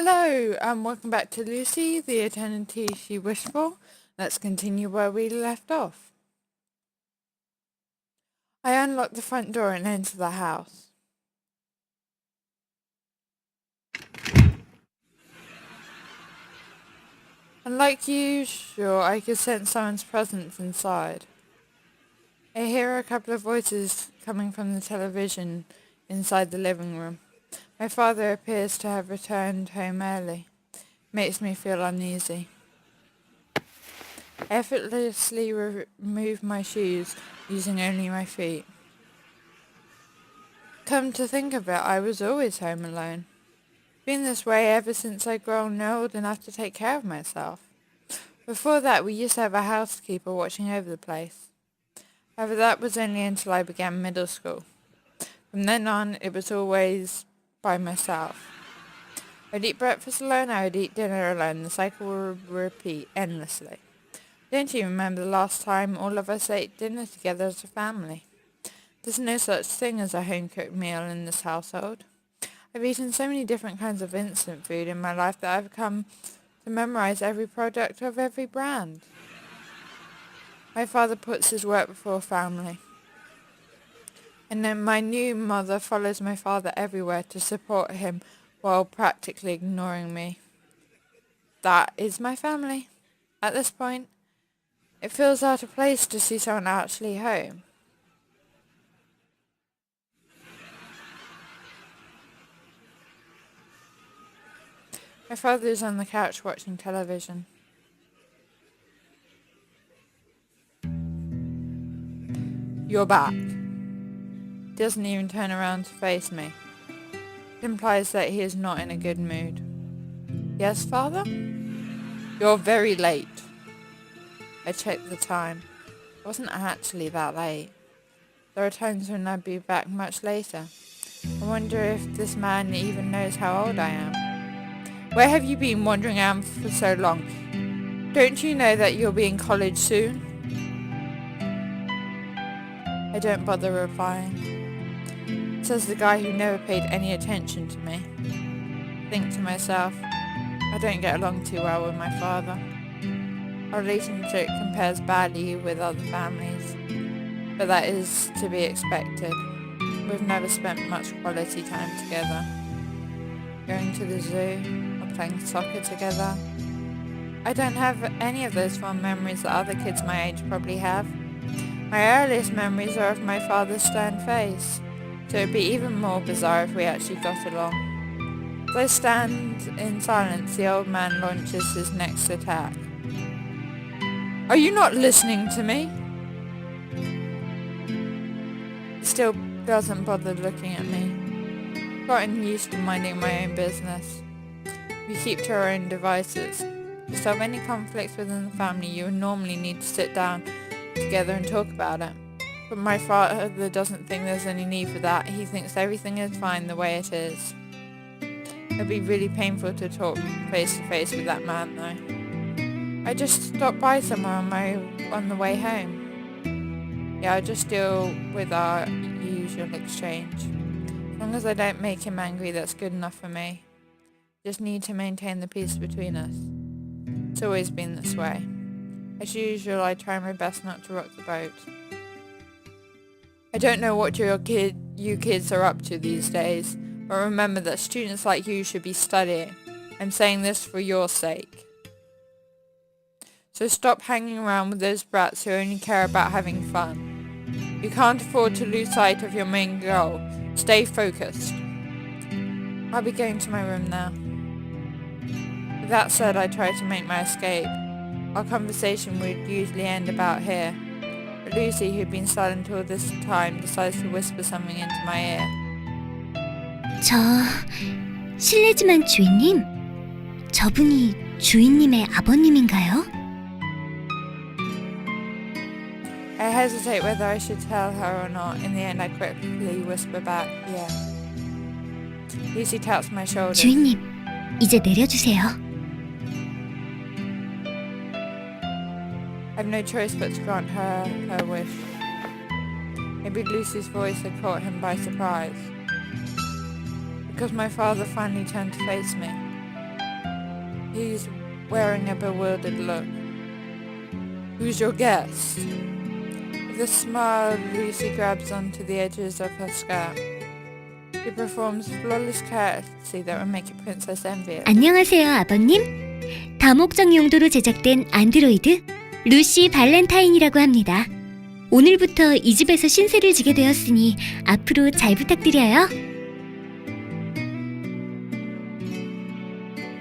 Hello, and welcome back to Lucy, the eternity she wished for. Let's continue where we left off. I unlocked the front door and entered the house. And like usual, I could sense someone's presence inside. I hear a couple of voices coming from the television inside the living room. My father appears to have returned home early. Makes me feel uneasy. I effortlessly remove my shoes, using only my feet. Come to think of it, I was always home alone. Been this way ever since I'd grown old enough to take care of myself. Before that, we used to have a housekeeper watching over the place. However, that was only until I began middle school. From then on, it was always by myself. I'd eat breakfast alone, I would eat dinner alone. The cycle would repeat endlessly. Don't you remember the last time all of us ate dinner together as a family? There's no such thing as a home-cooked meal in this household. I've eaten so many different kinds of instant food in my life that I've come to memorize every product of every brand. My father puts his work before family. And then my new mother follows my father everywhere to support him while practically ignoring me. That is my family. At this point, it feels out of place to see someone actually home. My father is on the couch watching television. You're back. Doesn't even turn around to face me. It implies that he is not in a good mood. Yes, father? You're very late. I checked the time. It wasn't actually that late. There are times when I'd be back much later. I wonder if this man even knows how old I am. Where have you been wandering around for so long? Don't you know that you'll be in college soon? I don't bother replying. Says the guy who never paid any attention to me. Think to myself, I don't get along too well with my father. Our relationship compares badly with other families, but that is to be expected. We've never spent much quality time together. Going to the zoo, or playing soccer together. I don't have any of those fond memories that other kids my age probably have. My earliest memories are of my father's stern face, so it'd be even more bizarre if we actually got along. As I stand in silence, the old man launches his next attack. Are you not listening to me? He still doesn't bother looking at me. I've gotten used to minding my own business. We keep to our own devices. To solve any conflicts within the family, you would normally need to sit down together and talk about it. But my father doesn't think there's any need for that. He thinks everything is fine the way it is. It'd be really painful to talk face to face with that man though. I just stopped by somewhere on the way home. Yeah, I just deal with our usual exchange. As long as I don't make him angry, that's good enough for me. Just need to maintain the peace between us. It's always been this way. As usual, I try my best not to rock the boat. I don't know what you kids are up to these days, but remember that students like you should be studying. I'm saying this for your sake. So stop hanging around with those brats who only care about having fun. You can't afford to lose sight of your main goal. Stay focused. I'll be going to my room now. With that said, I try to make my escape. Our conversation would usually end about here. But Lucy, who'd been silent all this time, decides to whisper something into my ear. 실례지만 주인님, 저분이 주인님의 아버님인가요? I hesitate whether I should tell her or not. In the end, I quickly whisper back, yeah. Lucy taps my shoulder. 주인님, 이제 내려주세요. I have no choice but to grant her wish. Maybe Lucy's voice had caught him by surprise. Because my father finally turned to face me. He's wearing a bewildered look. Who's your guest? With a smile, Lucy grabs onto the edges of her skirt. She performs flawless courtesy that would make a princess envious. 안녕하세요, 아버님. 다목적 용도로 제작된 안드로이드 루시 발렌타인이라고 합니다. 오늘부터 이 집에서 신세를 지게 되었으니 앞으로 잘 부탁드려요.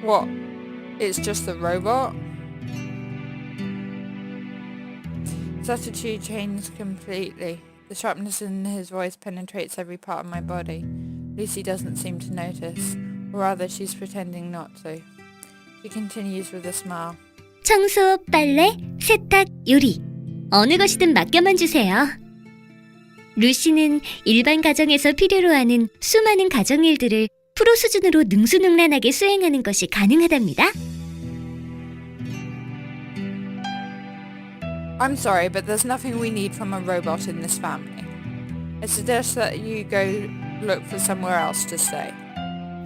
What? It's just a robot? His attitude changed completely. The sharpness in his voice penetrates every part of my body. Lucy doesn't seem to notice, or rather she's pretending not to. She continues with a smile. 청소, 빨래, 세탁, 요리. 어느 것이든 맡겨만 주세요. 루시는 일반 가정에서 필요로 하는 수많은 가정일들을 프로 수준으로 능수능란하게 수행하는 것이 가능하답니다. I'm sorry, but there's nothing we need from a robot in this family. I suggest that you go look for somewhere else to stay.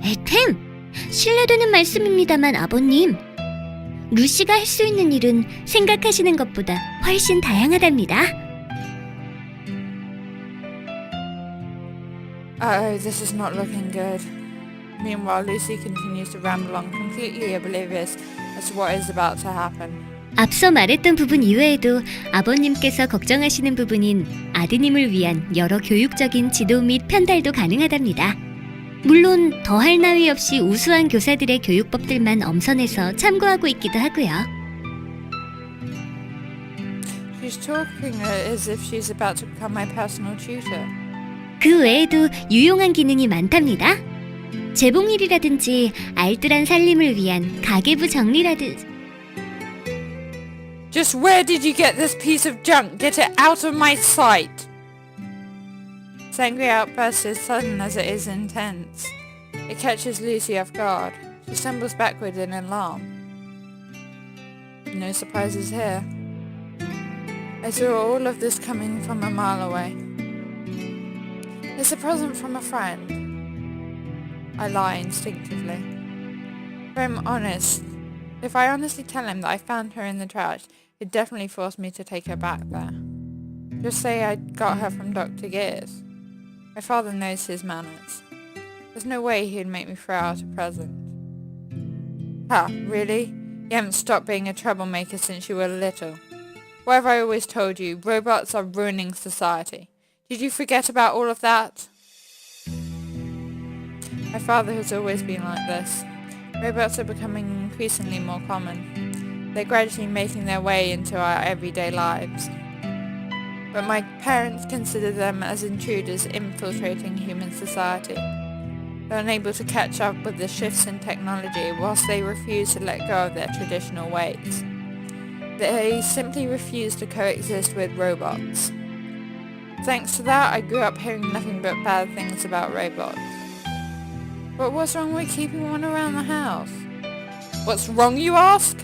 에템! 신뢰되는 말씀입니다만 아버님. 루시가 할 수 있는 일은 생각하시는 것보다 훨씬 다양하답니다. Oh, this is not looking good. Meanwhile, Lucy continues to ramble on, completely oblivious as to what is about to happen. 앞서 말했던 부분 이외에도 아버님께서 걱정하시는 부분인 아드님을 위한 여러 교육적인 지도 및 편달도 가능하답니다. 물론 더할 나위 없이 우수한 교사들의 교육법들만 엄선해서 참고하고 있기도 하고요. She's talking as if she's about to become my personal tutor. 그 외에도 유용한 기능이 많답니다. 재봉일이라든지 알뜰한 살림을 위한 가계부 정리라든지 Just where did you get this piece of junk? Get it out of my sight! His angry outburst is sudden as it is intense. It catches Lucy off guard. She stumbles backward in alarm. No surprises here. I saw all of this coming from a mile away. It's a present from a friend. I lie instinctively. If I'm honest, if I honestly tell him that I found her in the trash, he'd definitely force me to take her back there. Just say I got her from Dr. Gears. My father knows his manners. There's no way he'd make me throw out a present. Ha, really? You haven't stopped being a troublemaker since you were little. What have I always told you? Robots are ruining society. Did you forget about all of that? My father has always been like this. Robots are becoming increasingly more common. They're gradually making their way into our everyday lives. But my parents consider them as intruders infiltrating human society. They're unable to catch up with the shifts in technology whilst they refuse to let go of their traditional ways. They simply refuse to coexist with robots. Thanks to that, I grew up hearing nothing but bad things about robots. But what's wrong with keeping one around the house? What's wrong, you ask?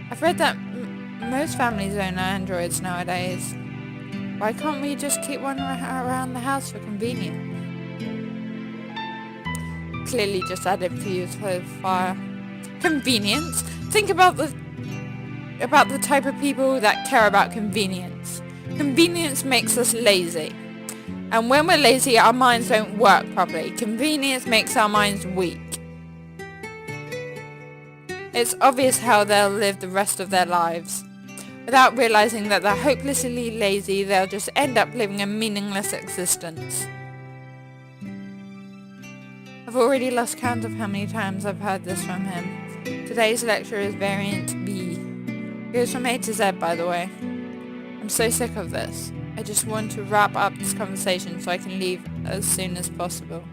I've read that most families own androids nowadays. Why can't we just keep one around the house for convenience? Clearly just added fuel to the fire. Convenience? Think about the type of people that care about convenience. Convenience makes us lazy. And when we're lazy, our minds don't work properly. Convenience makes our minds weak. It's obvious how they'll live the rest of their lives. Without realizing that they're hopelessly lazy, they'll just end up living a meaningless existence. I've already lost count of how many times I've heard this from him. Today's lecture is variant B. It goes from A to Z, by the way. I'm so sick of this. I just want to wrap up this conversation so I can leave as soon as possible.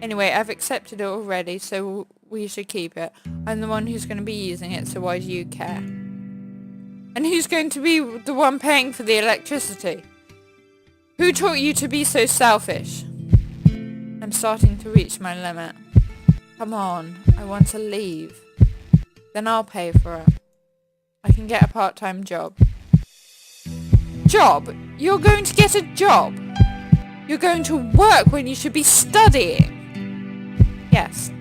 Anyway, I've accepted it already, so we should keep it. I'm the one who's going to be using it, so why do you care? And who's going to be the one paying for the electricity? Who taught you to be so selfish? I'm starting to reach my limit. Come on, I want to leave. Then I'll pay for it. I can get a part-time job. Job? You're going to get a job? You're going to work when you should be studying? Yes.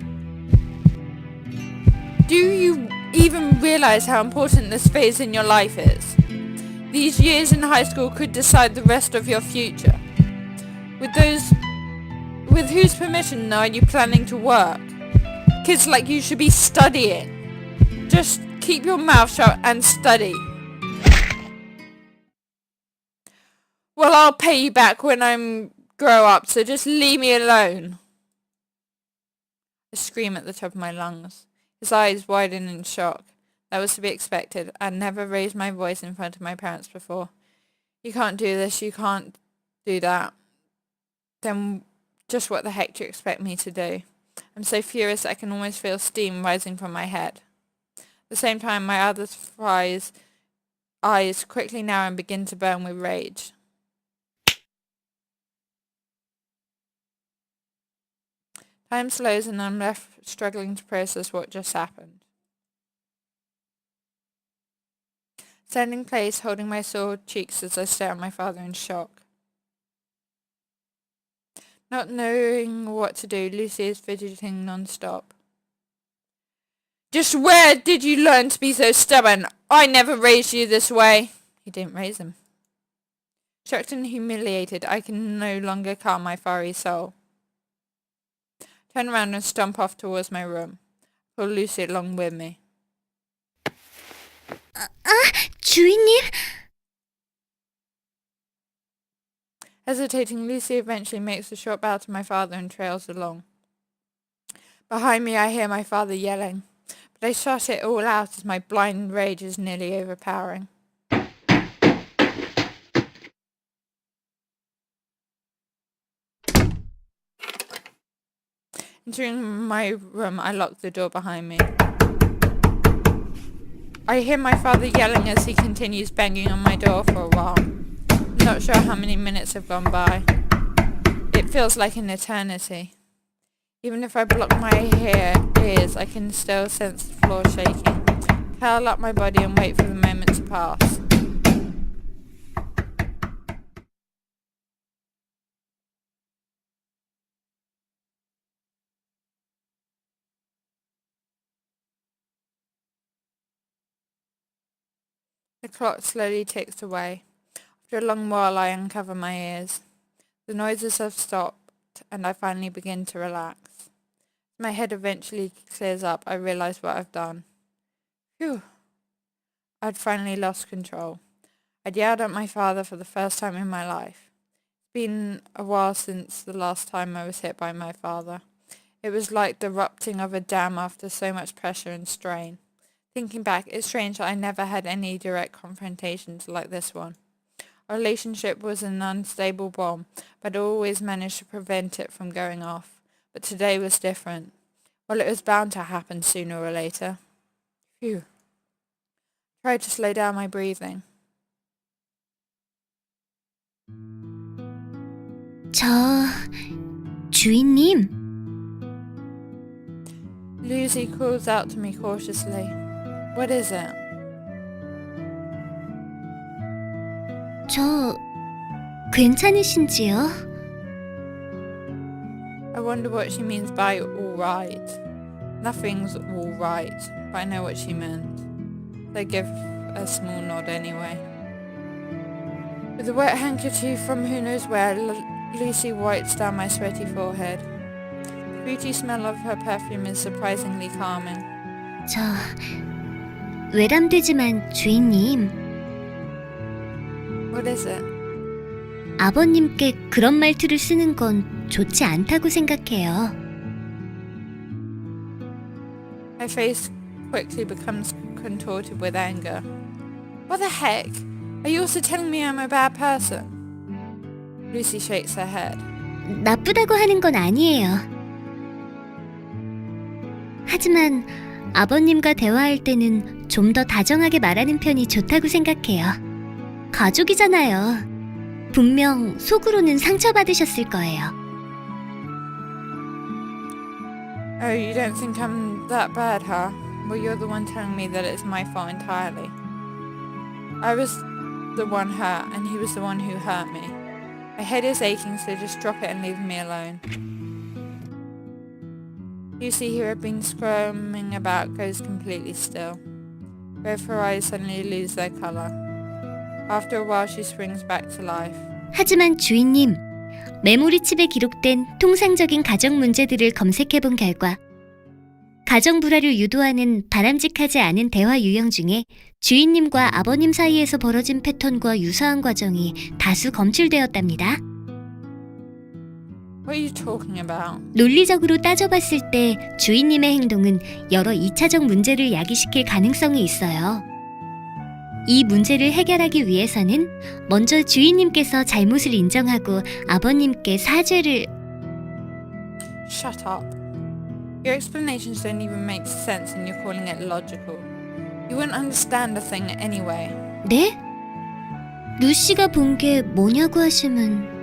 Do you even realize how important this phase in your life is? These years in high school could decide the rest of your future. With whose permission are you planning to work? Kids like you should be studying. Just keep your mouth shut and study. Well, I'll pay you back when I grow up, so just leave me alone. I scream at the top of my lungs. His eyes widen in shock. That was to be expected. I'd never raised my voice in front of my parents before. You can't do this, you can't do that. Then just what the heck do you expect me to do? I'm so furious I can almost feel steam rising from my head. At the same time, my other eyes quickly narrow and begin to burn with rage. Time slows and I'm left struggling to process what just happened. Standing in place, holding my sore cheeks as I stare at my father in shock. Not knowing what to do, Lucy is fidgeting non-stop. Just where did you learn to be so stubborn? I never raised you this way. He didn't raise him. Shocked and humiliated, I can no longer calm my fiery soul. Turn around and stomp off towards my room. Pull Lucy along with me. 주인님? Hesitating, Lucy eventually makes a short bow to my father and trails along. Behind me I hear my father yelling, but I shut it all out as my blind rage is nearly overpowering. Entering my room, I lock the door behind me. I hear my father yelling as he continues banging on my door for a while. I'm not sure how many minutes have gone by. It feels like an eternity. Even if I block my ears, I can still sense the floor shaking. Curl up my body and wait for the moment to pass. The clock slowly ticks away. After a long while I uncover my ears. The noises have stopped and I finally begin to relax. As my head eventually clears up, I realize what I've done. Phew. I'd finally lost control. I'd yelled at my father for the first time in my life. It's been a while since the last time I was hit by my father. It was like the erupting of a dam after so much pressure and strain. Thinking back, it's strange that I never had any direct confrontations like this one. Our relationship was an unstable bomb, but I always managed to prevent it from going off. But today was different. Well, it was bound to happen sooner or later. Phew. Tried to slow down my breathing. 주인님? Lucy calls out to me cautiously. What is it? 괜찮으신지요? I wonder what she means by all right. Nothing's all right, but I know what she meant. They give a small nod anyway. With a wet handkerchief from who knows where, Lucy wipes down my sweaty forehead. The fruity smell of her perfume is surprisingly calming. 외람되지만 주인님, What is it? 아버님께 그런 말투를 쓰는 건 좋지 않다고 생각해요. My face quickly becomes contorted with anger. What the heck? Are you also telling me I'm a bad person? Lucy shakes her head. 나쁘다고 하는 건 아니에요. 하지만 아버님과 대화할 때는 좀 더 다정하게 말하는 편이 좋다고 생각해요. 가족이잖아요. 분명 속으로는 상처받으셨을 거예요. Oh, you don't think I'm that bad, huh? Well, you're the one telling me that it's my fault entirely. I was the one hurt, and he was the one who hurt me. My head is aching, so just drop it and leave me alone. Lucy, who had been squirming about, goes completely still. Both her eyes suddenly lose their colour. After a while she springs back to life. 하지만 주인님, 메모리칩에 기록된 통상적인 가정 문제들을 검색해본 결과 가정 불화를 유도하는 바람직하지 않은 대화 유형 중에 주인님과 아버님 사이에서 벌어진 패턴과 유사한 과정이 다수 검출되었답니다. What are you talking about? 논리적으로 따져봤을 때 주인님의 행동은 여러 2차적 문제를 야기시킬 가능성이 있어요. 이 문제를 해결하기 위해서는 먼저 주인님께서 잘못을 인정하고 아버님께 사죄를... Shut up. Your explanations don't even make sense and you're calling it logical. You wouldn't understand a thing anyway. 네? 루시가 본 게 뭐냐고 하시면...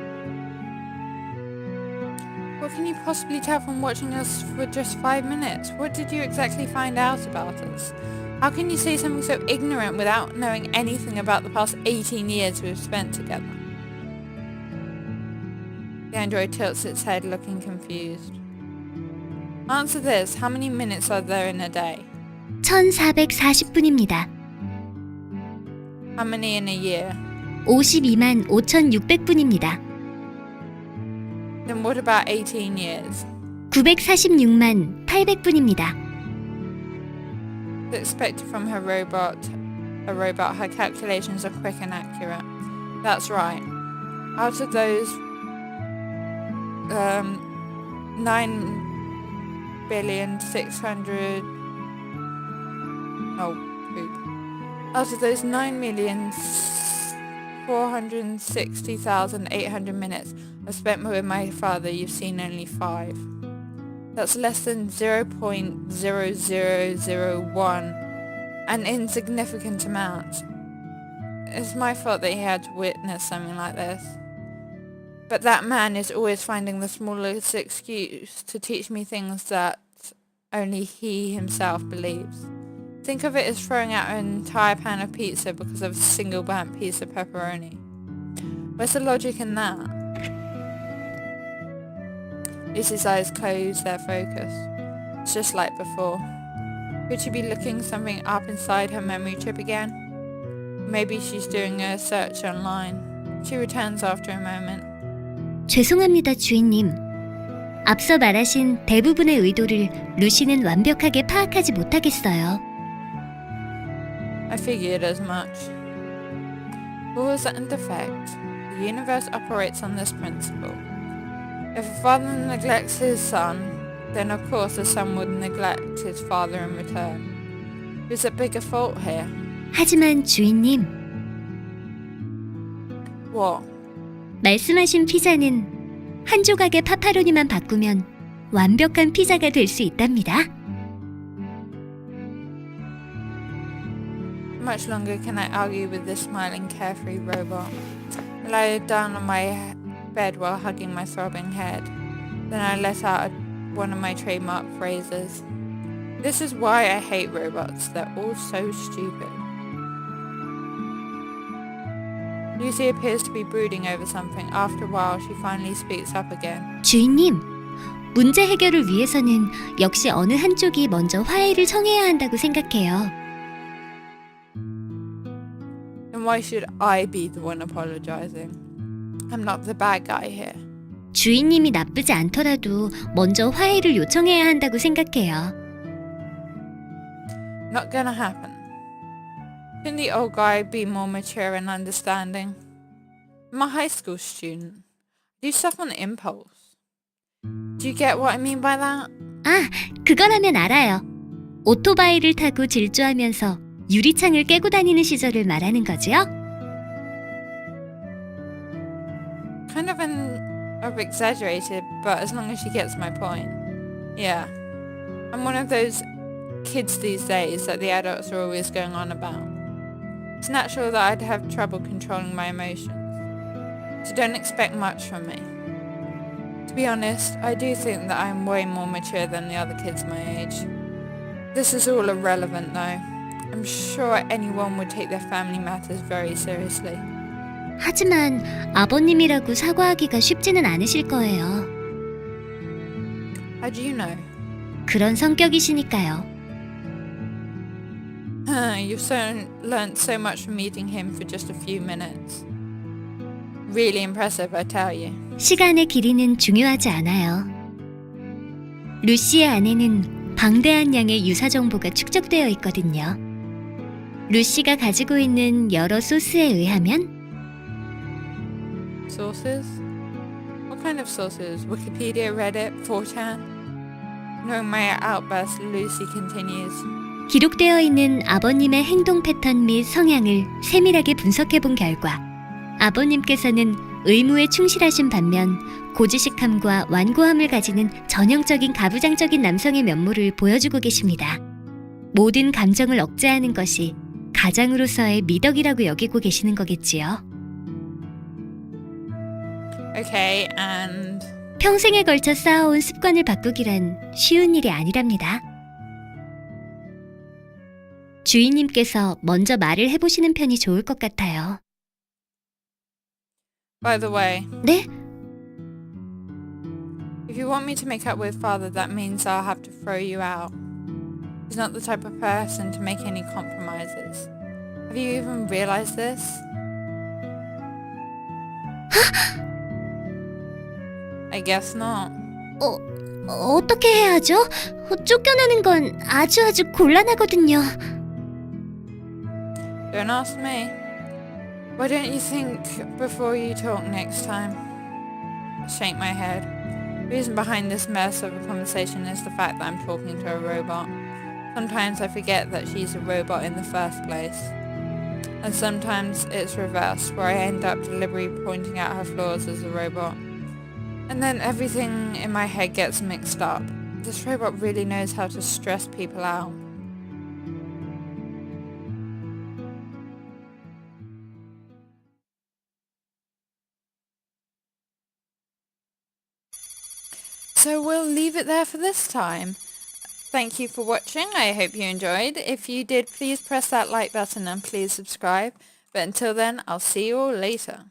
What can you possibly tell from watching us for just 5 minutes? What did you exactly find out about us? How can you say something so ignorant without knowing anything about the past 18 years we've spent together? The android tilts its head, looking confused. Answer this. How many minutes are there in a day? 1440분입니다. How many in a year? 52만 5600분입니다. Then what about 18 years? 946만 800분입니다. Expected from her robot, her calculations are quick and accurate. That's right. Out of those 9,600,000,000 Out of those 9,460,800 minutes I've spent with my father, you've seen only 5. That's less than 0.0001, an insignificant amount. It's my fault that he had to witness something like this. But that man is always finding the smallest excuse to teach me things that only he himself believes. Think of it as throwing out an entire pan of pizza because of a single burnt piece of pepperoni. Where's the logic in that? Lucy's eyes close their focus. It's just like before. Could she be looking something up inside her memory chip again? Maybe she's doing a search online. She returns after a moment. 죄송합니다, 주인님. 앞서 말하신 대부분의 의도를 루시는 완벽하게 파악하지 못하겠어요. I figured as much. Cause and effect. The universe operates on this principle. If a father neglects his son, then of course the son would neglect his father in return. Who's at bigger fault here? 하지만 주인님, What? 말씀하신 피자는 한 조각의 파파로니만 바꾸면 완벽한 피자가 될 수 있답니다. How much longer can I argue with this smiling, carefree robot? I lie down on my bed while hugging my throbbing head. Then I let out one of my trademark phrases. This is why I hate robots. They're all so stupid. Lucy appears to be brooding over something. After a while, she finally speaks up again. 주인님, 문제 해결을 위해서는 역시 어느 한쪽이 먼저 화해를 청해야 한다고 생각해요. Then why should I be the one apologizing? I'm not the bad guy here. 주인님이 나쁘지 않더라도 먼저 화해를 요청해야 한다고 생각해요. Not gonna happen. Can the old guy be more mature and understanding? I'm a high school student. I do stuff on impulse. Do you get what I mean by that? 아, 그거라면 알아요. 오토바이를 타고 질주하면서 유리창을 깨고 다니는 시절을 말하는 거지요? Kind of exaggerated, but as long as she gets my point. Yeah. I'm one of those kids these days that the adults are always going on about. It's natural that I'd have trouble controlling my emotions. So don't expect much from me. To be honest, I do think that I'm way more mature than the other kids my age. This is all irrelevant though. I'm sure anyone would take their family matters very seriously. 하지만 아버님이라고 사과하기가 쉽지는 않으실 거예요. How do you know? 그런 성격이시니까요. Learned so much from meeting him for just a few minutes. Really impressive, I tell you. 시간의 길이는 중요하지 않아요. 루시의 안에는 방대한 양의 유사 정보가 축적되어 있거든요. 루시가 가지고 있는 여러 소스에 의하면 Sources? What kind of sources? Wikipedia, Reddit, 4chan? Knowing my outburst, Lucy continues. 기록되어 있는 아버님의 행동 패턴 및 성향을 세밀하게 분석해 본 결과 아버님께서는 의무에 충실하신 반면 고지식함과 완고함을 가지는 전형적인 가부장적인 남성의 면모를 보여주고 계십니다. 모든 감정을 억제하는 것이 가장으로서의 미덕이라고 여기고 계시는 거겠지요. Okay, and... 평생에 걸쳐 쌓아온 습관을 바꾸기란 쉬운 일이 아니랍니다. 주인님께서 먼저 말을 해보시는 편이 좋을 것 같아요. By the way, 네? if you want me to make up with father, that means I'll have to throw you out. He's not the type of person to make any compromises. Have you even realized this? I guess not. 어떻게 해야 하죠? 쫓겨나는 건 아주 곤란하거든요. Don't ask me. Why don't you think before you talk next time? I shake my head. The reason behind this mess of a conversation is the fact that I'm talking to a robot. Sometimes I forget that she's a robot in the first place. And sometimes it's reversed, where I end up deliberately pointing out her flaws as a robot. And then everything in my head gets mixed up. This robot really knows how to stress people out. So we'll leave it there for this time. Thank you for watching. I hope you enjoyed. If you did, please press that like button and please subscribe. But until then, I'll see you all later.